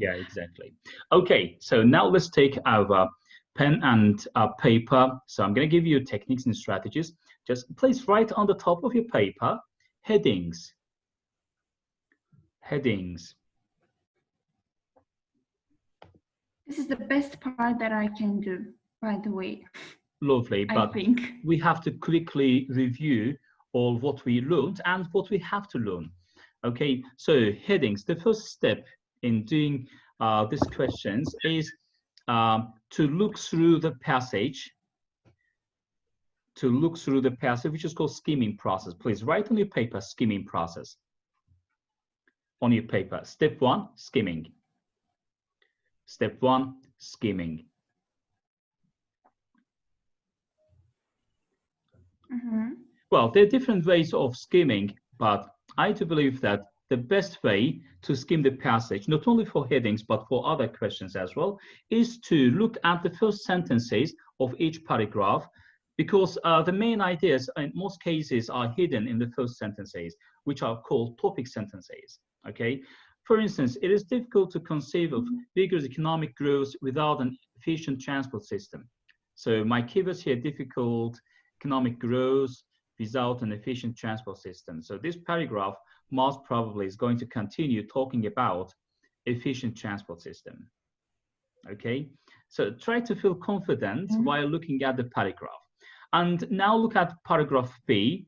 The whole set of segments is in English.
Yeah, exactly. Okay, so now let's take our pen and paper. So I'm going to give you techniques and strategies. Just place right on the top of your paper, headings. Headings. This is the best part that I can do, by the way. Lovely, I but think we have to quickly review all what we learned and what we have to learn. Okay, so headings. The first step in doing these questions is to look through the passage. Which is called skimming process. Please write on your paper, skimming process. On your paper, step 1, skimming. Step 1, skimming. Well, there are different ways of skimming, but I do believe that the best way to skim the passage, not only for headings, but for other questions as well, is to look at the first sentences of each paragraph, because the main ideas in most cases are hidden in the first sentences, which are called topic sentences, okay? For instance, it is difficult to conceive of vigorous economic growth without an efficient transport system. So my keywords here, difficult, economic growth, without an efficient transport system. So this paragraph most probably is going to continue talking about efficient transport system. Okay, so try to feel confident while looking at the paragraph. And now look at paragraph B,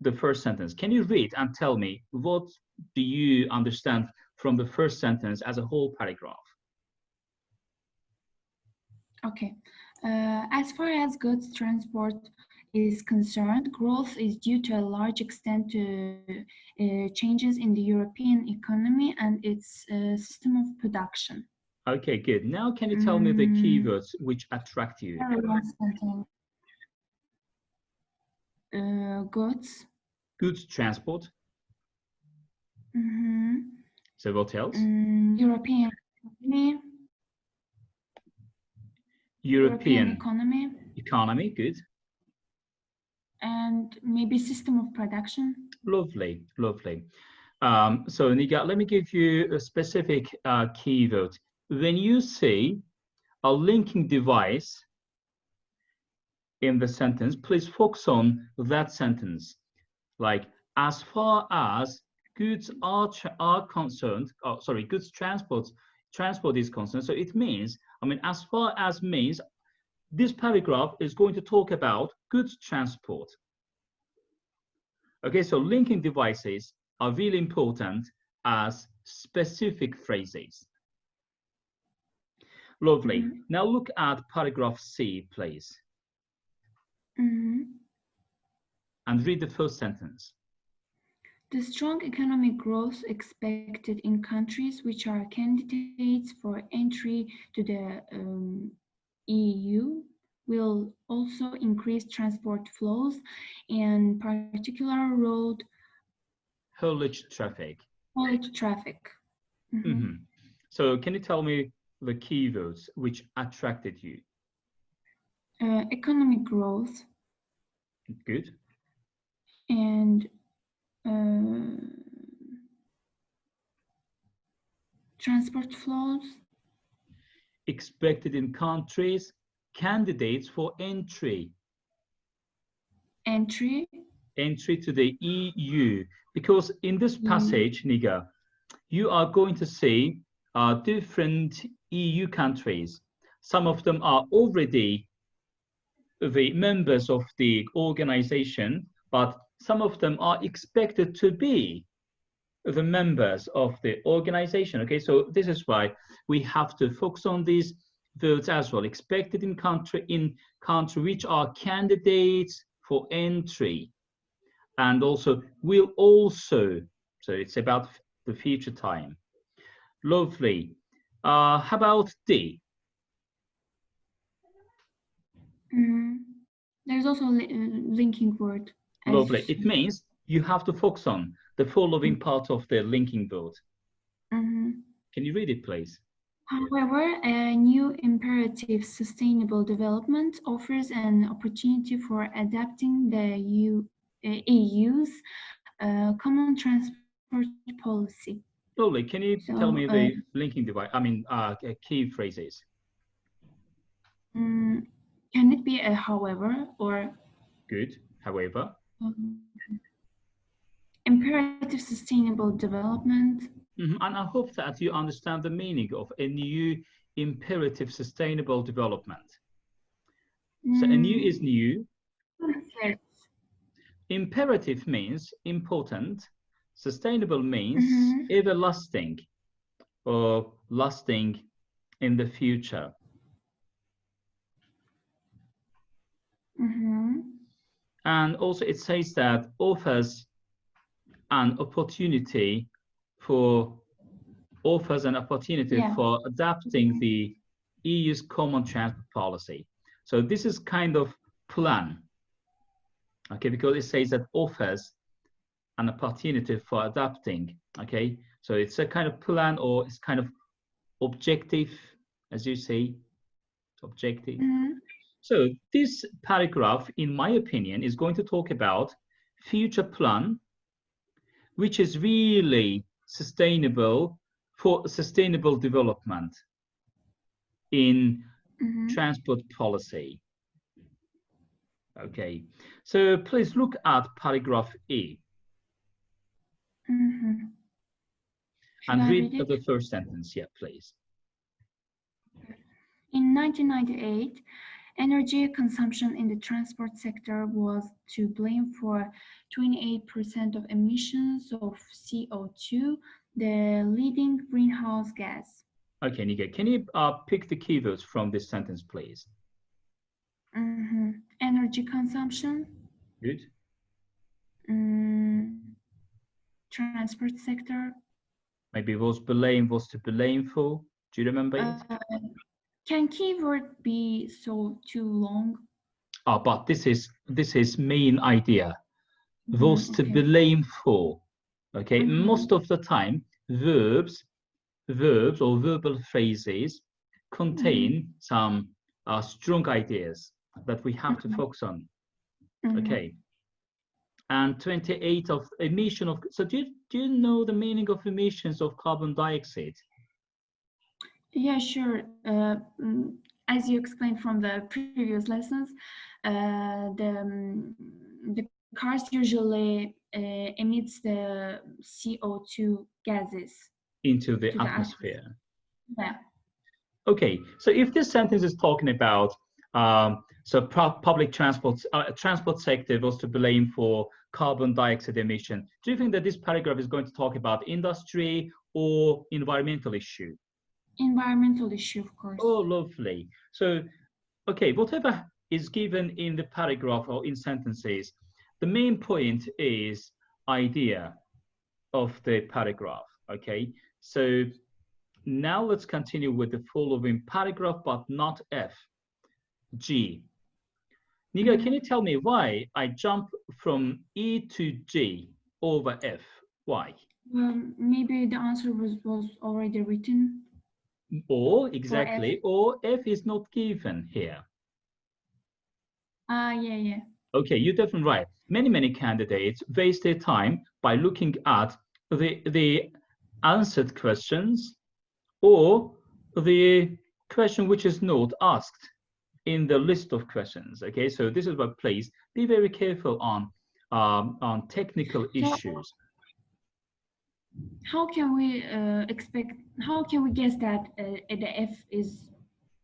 the first sentence. Can you read and tell me what do you understand from the first sentence as a whole paragraph? Okay. As far as goods transport is concerned, growth is due to a large extent to changes in the European economy and its system of production. Okay, good. Now can you tell me the keywords which attract you? Goods. Goods transport. So what else? European economy. European economy. Economy, good. And maybe system of production. Lovely, lovely. So Niga, let me give you a specific keyword. When you see a linking device in the sentence, please focus on that sentence. Like, as far as goods are concerned, goods transport is concerned. So it means, as far as means, this paragraph is going to talk about goods transport. Okay, so linking devices are really important as specific phrases. Lovely. Now look at paragraph C, please. And read the first sentence. The strong economic growth expected in countries which are candidates for entry to the EU will also increase transport flows, and particular road haulage traffic. So can you tell me the keywords which attracted you? Economic growth. Good. And transport flows. Expected in countries candidates for entry. Entry to the EU. Because in this passage, Niga, you are going to see different EU countries. Some of them are already the members of the organization, but some of them are expected to be the members of the organization. Okay, so this is why we have to focus on these words as well. Expected in country which are candidates for entry, and also will also. So it's about the future time. Lovely. How about D? There's also a linking word. Lovely. It means you have to focus on the following part of the linking word. Can you read it, please? However, a new imperative, sustainable development, offers an opportunity for adapting the EU's common transport policy. Lovely. Can you tell So, me the linking device? I mean, key phrases. mm, can it be a however or Good. However. um, imperative sustainable development? And I hope that you understand the meaning of a new imperative sustainable development. So a new is Mm, new. yes. Imperative means important. Sustainable means Mm-hmm. everlasting or lasting in the future. Mm-hmm. And also it says that offers an opportunity for Yeah. adapting the EU's common transport policy. So this is kind of plan, okay, because it says that offers an opportunity for adapting, okay. So it's a kind of plan or it's kind of objective, as you say, objective. Mm-hmm. So this paragraph, in my opinion, is going to talk about future plan, which is really sustainable for sustainable development in Mm-hmm. transport policy. Okay, so please look at paragraph E Mm-hmm. Should and I read read it? the first sentence here, please. In 1998, energy consumption in the transport sector was to blame for 28% of emissions of CO2, the leading greenhouse gas. Okay, Niga, can you pick the keywords from this sentence, please? Mm-hmm. Energy consumption, Good. mm, transport sector. Maybe was to blame for. Do you remember it? Can keyword be so too long? But this is main idea. Was Mm-hmm. to Okay. blame for. Okay, Mm-hmm. most of the time, verbs or verbal phrases Mm-hmm. contain some strong ideas that we have to focus on. Mm-hmm. Okay, and 28 of emission of. So do you know the meaning of emissions of carbon dioxide? Yeah, sure. As you explained from the previous lessons, the cars usually emits the CO2 gases Into to the the atmosphere. atmosphere. Yeah. Okay, so if this sentence is talking about public transport sector was to blame for carbon dioxide emission, do you think that this paragraph is going to talk about industry or environmental issue? Environmental issue, of Oh, course. lovely. So, okay, whatever is given in the paragraph or in sentences, the main point is idea of the paragraph. Okay, so now let's continue with the following paragraph, but not F. G. Niga, can Mm-hmm. you tell me why I jump from E to G over F? Why? Maybe the answer was already written Or for F. exactly, or F is not given here. Yeah, yeah. Okay, you're definitely right. Many candidates waste their time by looking at the answered questions or the question which is not asked in the list of questions. Okay, so this is why please be very careful on technical So issues. how can we expect? How can we guess that the F is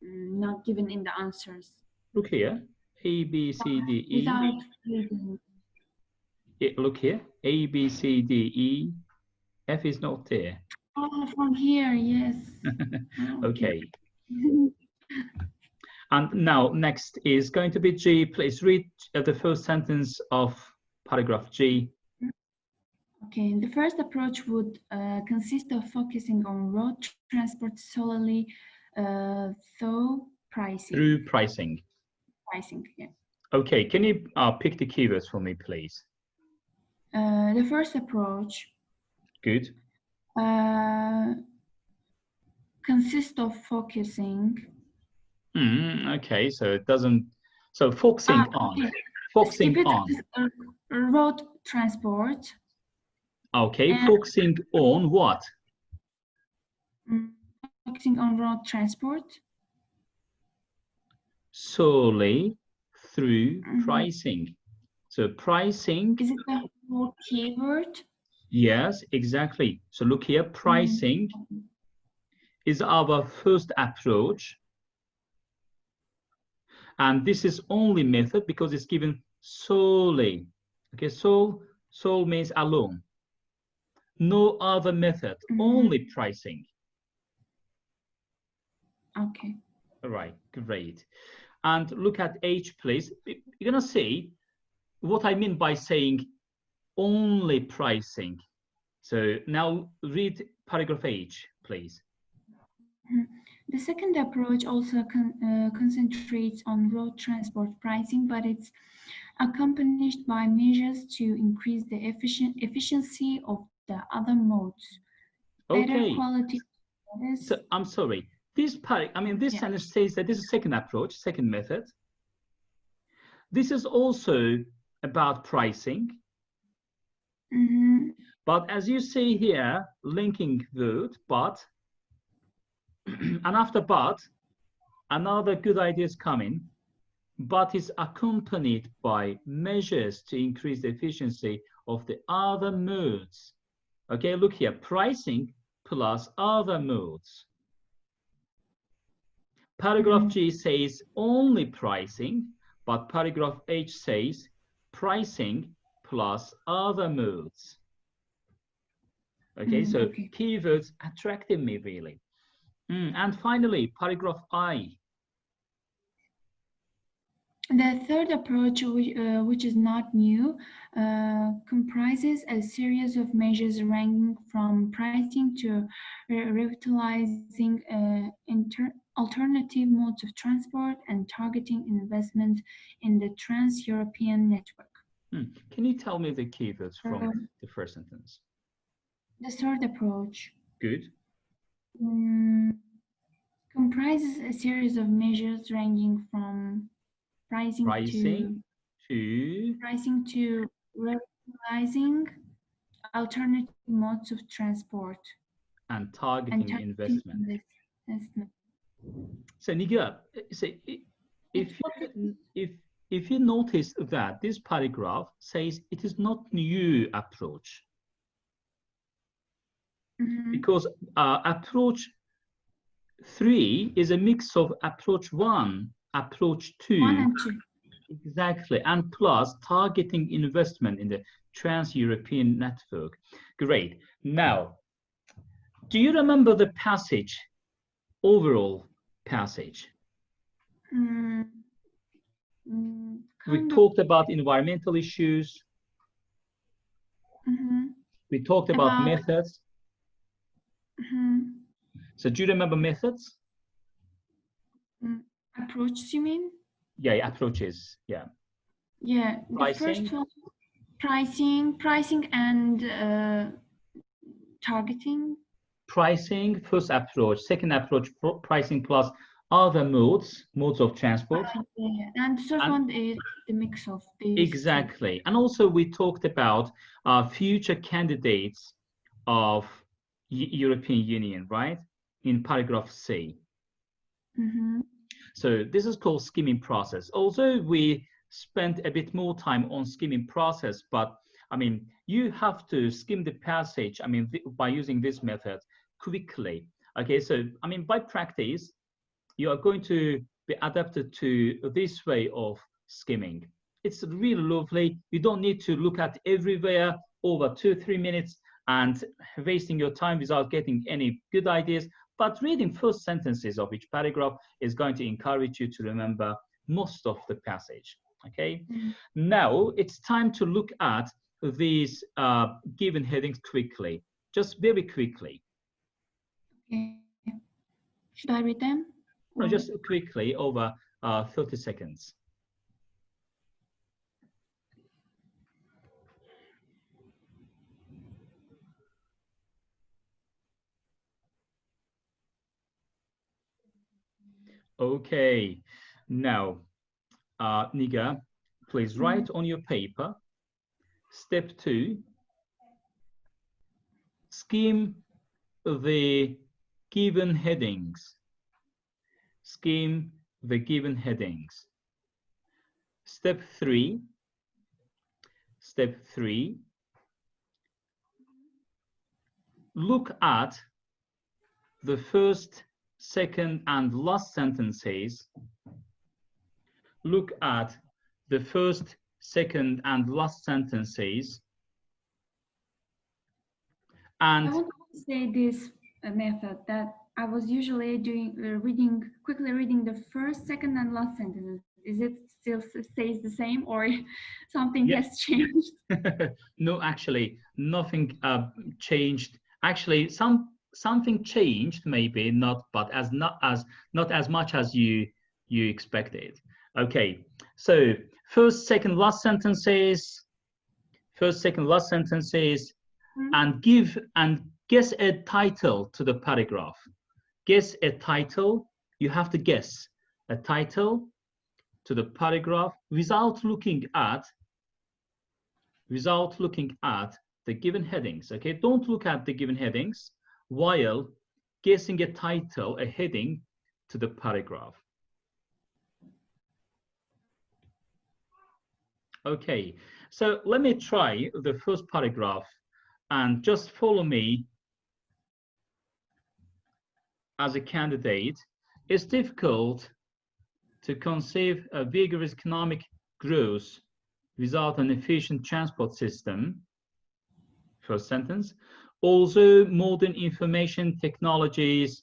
not given in the answers Look here, A, B, C, D, E. without reading? Look here, A, B, C, D, E. F is not there. Oh, from here, yes. Okay. Okay. And now next is going to be G. Please read the first sentence of paragraph G. Okay, the first approach would consist of focusing on road transport solely through pricing. Through pricing. Pricing, yeah. Okay, can you pick the keywords for me, please? The first approach Good. uh, consists of focusing. Okay, so it doesn't. So focusing on. Okay. Focusing Skip it. on. Road transport Okay, and focusing on what? Mm, Focusing on road transport. solely through Mhm. pricing. So pricing, Is it the whole keyword? yes, exactly. So look here, Mm, pricing is our first approach. And this is only method because it's given solely. Okay, sole means alone. No other method, mhm. only pricing. Okay. All right, great. And look at H, please. You're gonna see what I mean by saying only pricing. So now read paragraph H, please. Mhm. The second approach also concentrates on road transport pricing, but it's accompanied by measures to increase the efficiency of the other modes, better Okay, quality service. so I'm sorry. This Yeah. sentence says that this is second approach, second method. This is also about pricing, Mm-hmm. but as you see here, linking word, but, and after but, another good idea is coming, but is accompanied by measures to increase the efficiency of the other modes. Okay, look here, pricing plus other modes. Paragraph Mm-hmm. G says only pricing, but paragraph H says pricing plus other modes. Okay, so Okay. keywords attracted me really. And finally, paragraph I. The third approach, which is not new, comprises a series of measures ranging from pricing to revitalizing alternative modes of transport and targeting investment in the trans-European network. Can you tell me the keywords from Um, the first sentence? the third approach Good. mm, comprises a series of measures ranging from pricing Pricing to to pricing to revitalizing alternative modes of transport and and targeting targeting investment. investment. So Nigar, so It if focuses. if you notice that this paragraph says it is not new approach Mhm. because approach 3 is a mix of approach 1, approach One 2, and two. exactly, and plus targeting investment in the trans-European network. Great. Now, do you remember the passage, overall passage? Mm, We kind of. talked about environmental issues. Mhm. We talked about About methods. mhm, So do you remember methods? mm, approach, you mean? Yeah, approaches. Yeah. Yeah, the first Pricing, one, pricing, and targeting. pricing, first approach. Second approach, pricing plus other modes of transport. Yeah. And the third And one is the mix of these two. exactly. And also we talked about future candidates of European Union, right? In paragraph C. Mm-hmm. So this is called skimming process. Although we spent a bit more time on skimming process, but you have to skim the passage, by using this method quickly. Okay, so, by practice, you are going to be adapted to this way of skimming. It's really lovely. You don't need to look at everywhere over 2-3 minutes and wasting your time without getting any good ideas. But reading first sentences of each paragraph is going to encourage you to remember most of the passage. Okay. Mm. Now it's time to look at these given headings quickly, just very quickly. Okay. Should I read them? No, Or just quickly over 30 seconds. Okay, now, Niga, please mm, write on your paper. Step 2, skim the given headings. Skim the given headings. Step 3. Step 3. Look at the first, second, and last sentences. Look at the first, second, and last sentences. And I want to say this method that I was usually doing, quickly reading the first, second, and last sentences. Is it still stays the same, or something yeah. has changed? No, actually, nothing changed. Actually, something changed, maybe not, but not as much as you expected. Okay, so first, second, last sentences. First, second, last sentences, and guess a title to the paragraph. Guess a title. You have to guess a title to the paragraph without looking at the given headings. Okay, don't look at the given headings while guessing a title, a heading to the paragraph. Okay, so let me try the first paragraph and just follow me as a candidate. It's difficult to conceive a vigorous economic growth without an efficient transport system. First sentence. Although modern information technologies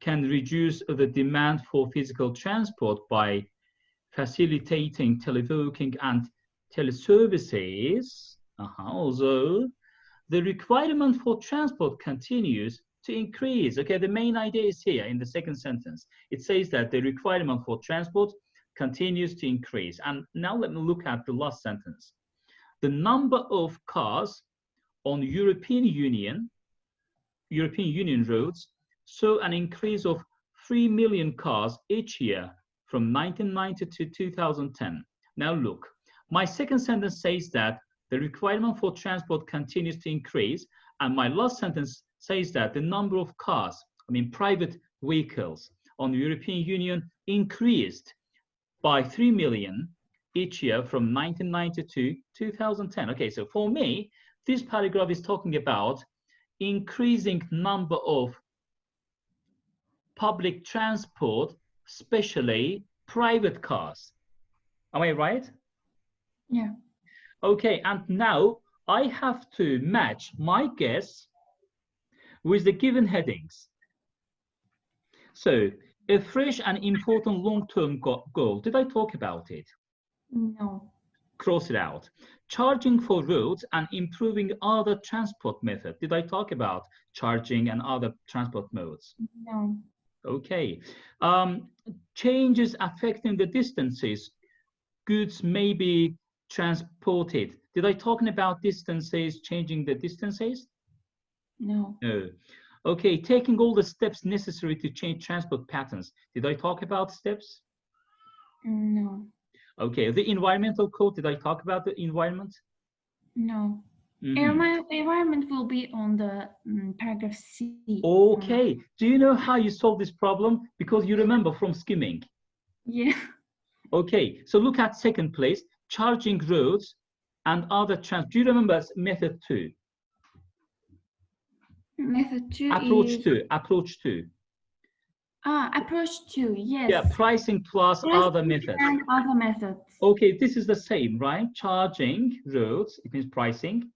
can reduce the demand for physical transport by facilitating teleworking and teleservices, although the requirement for transport continues to increase. Okay, the main idea is here in the second sentence. It says that the requirement for transport continues to increase. And now let me look at the last sentence. The number of cars on European Union roads saw an increase of 3 million cars each year from 1990 to 2010. Now look, my second sentence says that the requirement for transport continues to increase, and my last sentence says that the number of cars, private vehicles on the European Union increased by 3 million each year from 1990 to 2010. Okay, so for me, this paragraph is talking about increasing number of public transport, especially private cars. Am I right? Yeah. Okay, and now I have to match my guess with the given headings. So, a fresh and important long-term goal. Did I talk about it? No. Cross it out. Charging for roads and improving other transport methods. Did I talk about charging and other transport modes? No. Okay. Changes affecting the distances goods may be transported. Did I talk about distances, changing the distances? No. No. Okay, taking all the steps necessary to change transport patterns. Did I talk about steps? No. Okay, the environmental code. Did I talk about the environment? No. Mm-hmm. Environment will be on the paragraph C. Okay, do you know how you solve this problem? Because you remember from skimming. Yeah. Okay, so look at second place, charging roads and other do you remember method 2? Method 2 Approach is 2, approach 2. approach 2, yes. Yeah, pricing plus other methods. And other methods. Okay, this is the same, right? Charging roads, it means pricing,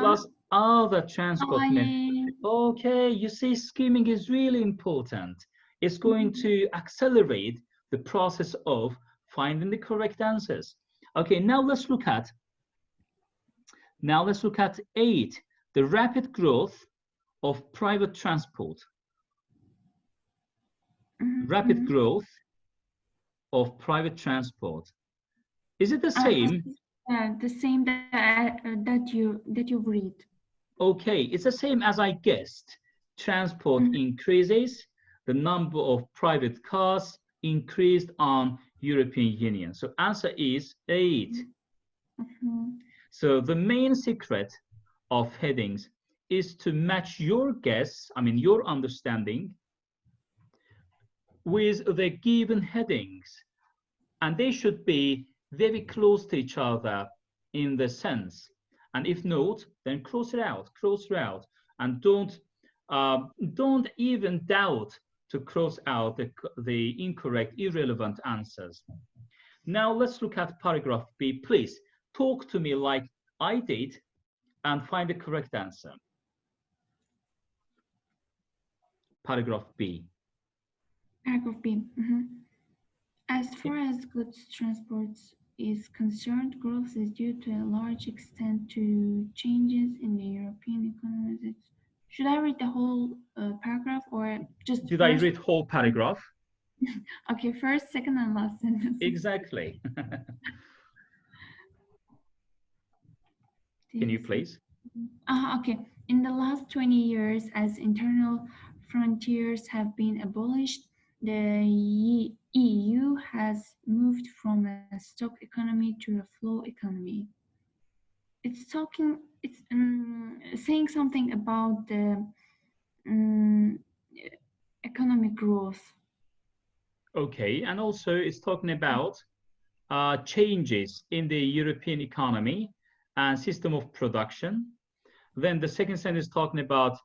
plus other transport methods. Okay, you see, skimming is really important. It's going to accelerate the process of finding the correct answers. Okay, now let's look at 8, the rapid growth of private transport. Rapid growth of private transport. Is it the same? The same that you read. Okay, it's the same as I guessed. Transport increases, the number of private cars increased on European Union. So answer is 8. So the main secret of headings is to match your guess, I mean your understanding, with the given headings, and they should be very close to each other in the sense. And if not, then cross it out, and don't even doubt to cross out the incorrect, irrelevant answers. Now let's look at paragraph B. Please talk to me like I did and find the correct answer. Paragraph B. Paragraph B. As far as goods transport is concerned, growth is due to a large extent to changes in the European economy. Should I read the whole paragraph or just Did first? I read whole paragraph? Okay, first, second, and last sentence. Exactly. Can you please? Okay. In the last 20 years, as internal frontiers have been abolished, the EU has moved from a stock economy to a flow economy. It's saying something about the um, economic growth. Okay, and also it's talking about changes in the European economy and system of production. Then the second sentence is talking about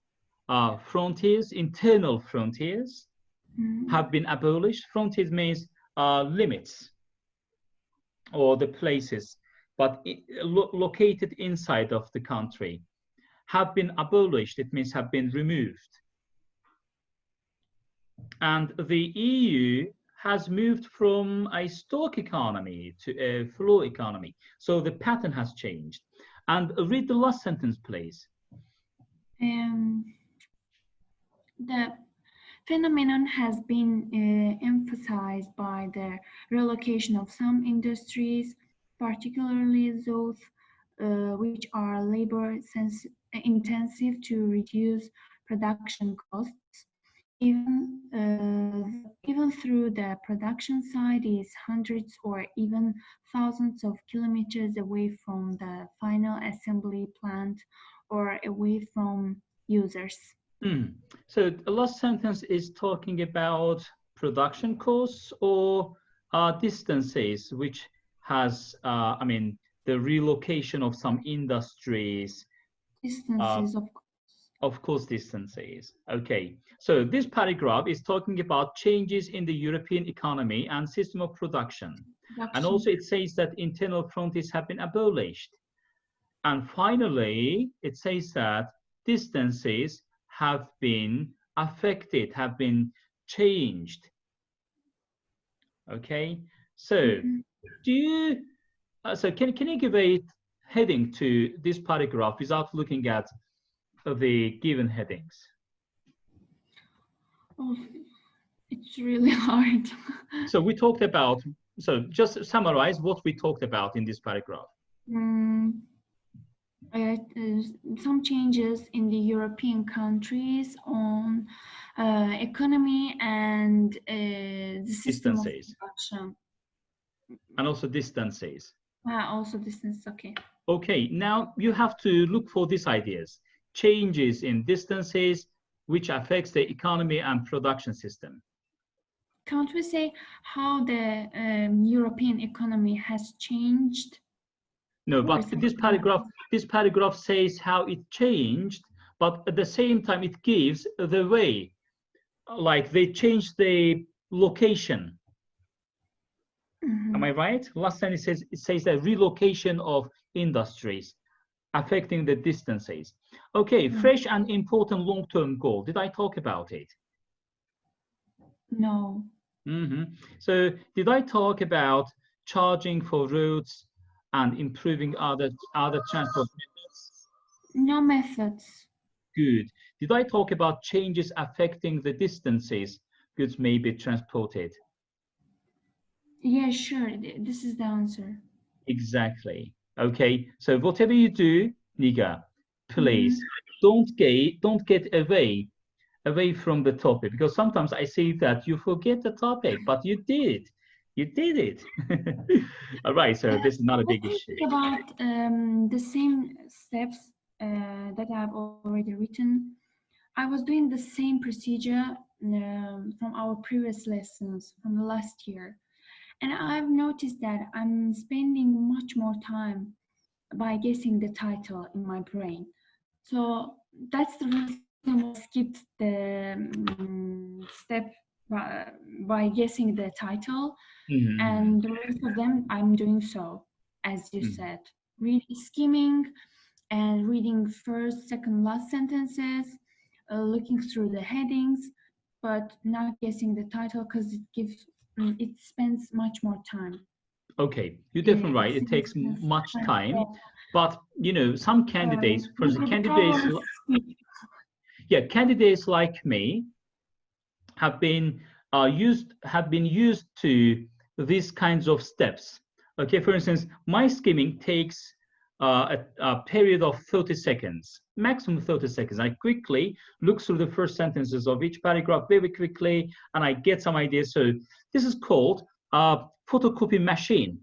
frontiers, internal frontiers have been abolished. Frontiers means limits or the places, but located inside of the country. Have been abolished, it means have been removed. And the EU has moved from a stock economy to a flow economy. So the pattern has changed. And read the last sentence, please. The phenomenon has been emphasized by the relocation of some industries, particularly those which are labor-intensive, to reduce production costs. Even through the production site is hundreds or even thousands of kilometers away from the final assembly plant or away from users. So the last sentence is talking about production costs or distances, which has, I mean, the relocation of some industries. Distances, of course, distances. Okay, so this paragraph is talking about changes in the European economy and system of production. And also it says that internal frontiers have been abolished. And finally, it says that distances have been affected, have been changed. Okay, so do you, so can you give a heading to this paragraph without looking at the given headings? Oh, it's really hard. So we talked about, so just summarize what we talked about in this paragraph. Some changes in the European countries on economy and the system distances. of production. And also distances. Also distance, okay. Okay, now you have to look for these ideas. Changes in distances, which affects the economy and production system. Can't we say how the European economy has changed? No, but this paragraph says how it changed, but at the same time it gives the way, like they changed the location. Am I right? Last time it says the relocation of industries affecting the distances. Okay, fresh and important long-term goal. Did I talk about it? No. So did I talk about charging for roads and improving other transport methods? No methods. Good. Did I talk about changes affecting the distances goods may be transported? Yeah, sure. This is the answer. Exactly. Okay. So whatever you do, Niga, please don't get away from the topic, because sometimes I see that you forget the topic, but you did it. All right. So this is not a big issue. About the same steps that I've already written. I was doing the same procedure from our previous lessons from the last year, and I've noticed that I'm spending much more time by guessing the title in my brain. So that's the reason why I skipped the step by guessing the title, Mm-hmm. and the rest of them I'm doing so, as you Mm-hmm. said, skimming and reading first, second, last sentences, looking through the headings, but not guessing the title because it spends much more time. Okay, you're definitely It right. It seems takes much kind time, of, but you know, some candidates, for maybe instance, the problem is speed. yeah, candidates like me have been used to these kinds of steps. Okay, for instance, my skimming takes a period of 30 seconds, maximum 30 seconds. I quickly look through the first sentences of each paragraph very quickly, and I get some ideas. So this is called photocopy machine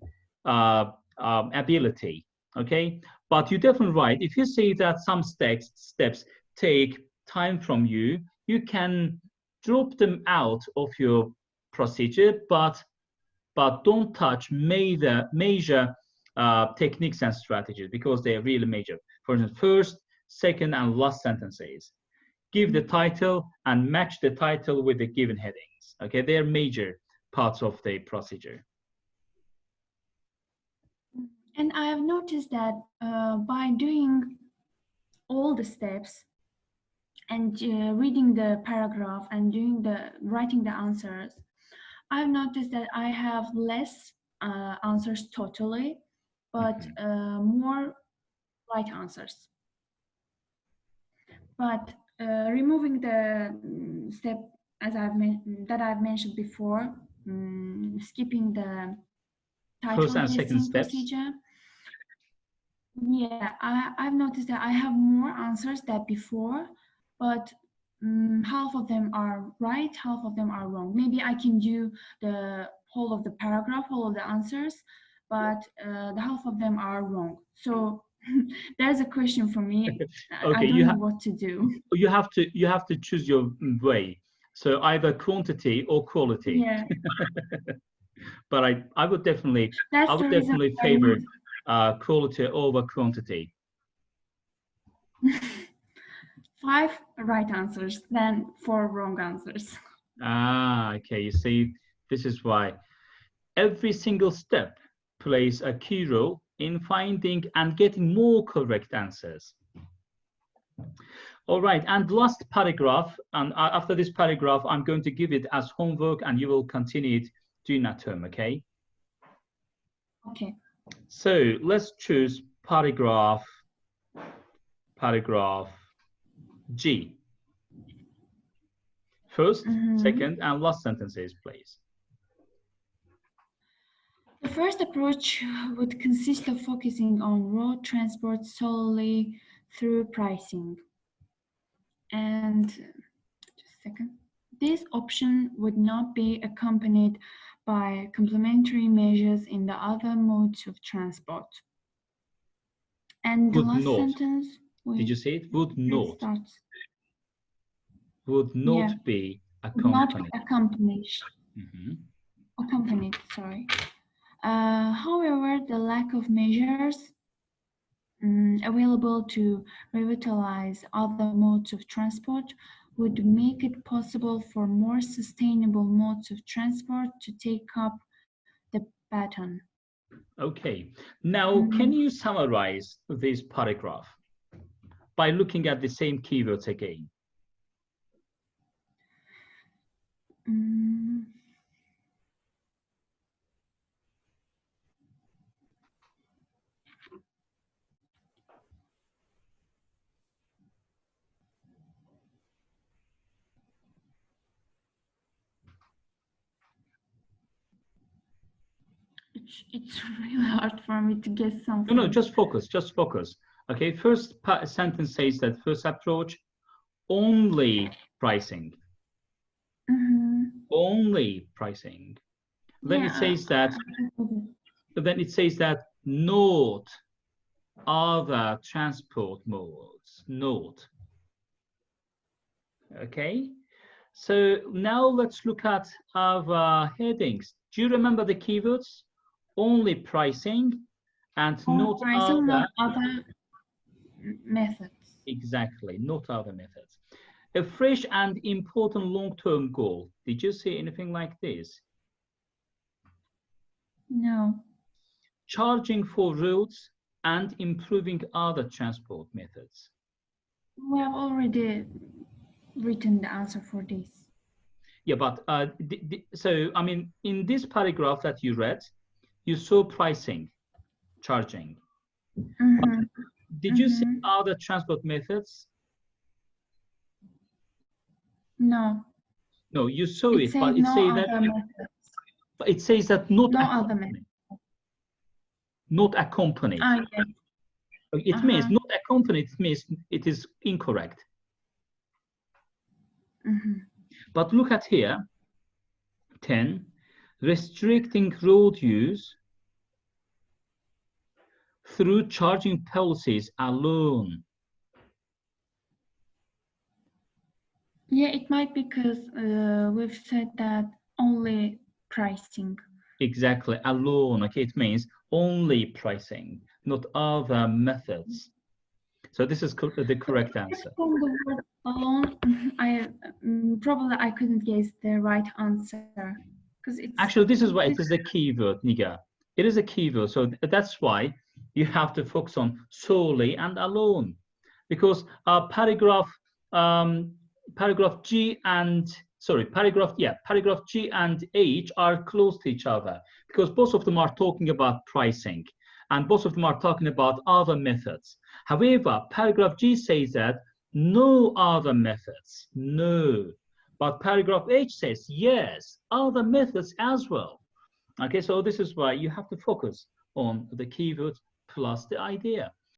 ability. Okay, but you're definitely right. If you see that some steps take time from you, you can drop them out of your procedure, but don't touch major techniques and strategies because they are really major. For instance, first, second, and last sentences. Give the title and match the title with the given headings. Okay, they are major parts of the procedure. And I have noticed that by doing all the steps and reading the paragraph and doing the writing the answers, I've noticed that I have less answers totally, but Mhm. more right answers. But removing the step that I've mentioned before, skipping the First title and second guessing steps. procedure, yeah, I've noticed that I have more answers than before, but half of them are right, half of them are wrong. Maybe I can do the whole of the paragraph, whole of the answers, but the half of them are wrong. So there's a question for me. I Okay, don't know what to do. you have to choose your way. So either quantity or quality. Yeah, But I that's the would reason definitely I favor quality over quantity. need five right answers than four wrong answers. Ah, okay. You see, this is why every single step plays a key role in finding and getting more correct answers. All right, and last paragraph, and after this paragraph, I'm going to give it as homework, and you will continue it during that term. Okay. Okay. So let's choose paragraph G. First, Mhm. second, and last sentences, please. The first approach would consist of focusing on road transport solely through pricing. And just a second. This option would not be accompanied by complementary measures in the other modes of transport. And the Would last not. sentence, Did wait, you say it? Would it not. starts. Would Yeah, not be would not accompanied. Mhm. accompanied, sorry. However, the lack of measures available to revitalize other modes of transport would make it possible for more sustainable modes of transport to take up the baton. Okay. Now, can Mm, you summarize this paragraph by looking at the same keywords again? mm, it's really hard for me to guess No, no, something. just focus, just focus. Okay, first sentence says that first approach, only pricing, Mhm. only pricing. Then it Yeah, says that, I get it. then it says that not other transport modes, not. Okay, so now let's look at our headings. Do you remember the keywords? Only pricing and Only not pricing, other. not other methods. Exactly, not other methods. A fresh and important long-term goal. Did you see anything like this? No. Charging for routes and improving other transport methods. We have already written the answer for this. Yeah, but so I mean, in this paragraph that you read, you saw pricing, charging. Mm-hmm. Did you see Mm-hmm. other transport methods? No. No, you saw It it, but says no other methods. it says that not No other accompanied, methods. not accompanied. Ah, yes. It means not accompanied. It means it is incorrect. Mm-hmm. But look at here, 10, restricting road use through charging policies alone. Yeah, it might be because we've said that only pricing. Exactly, alone. Okay, it means only pricing, not other methods. So this is the correct answer. From the word alone, I probably I couldn't guess the right answer because it's Actually, this is why it is a keyword, Niga. It is a keyword, so that's why you have to focus on solely and alone, because paragraph G and paragraph G and H are close to each other because both of them are talking about pricing and both of them are talking about other methods. However, paragraph G says that no other methods, no. But paragraph H says yes, other methods as well. Okay, so this is why you have to focus on the keyword plus the idea.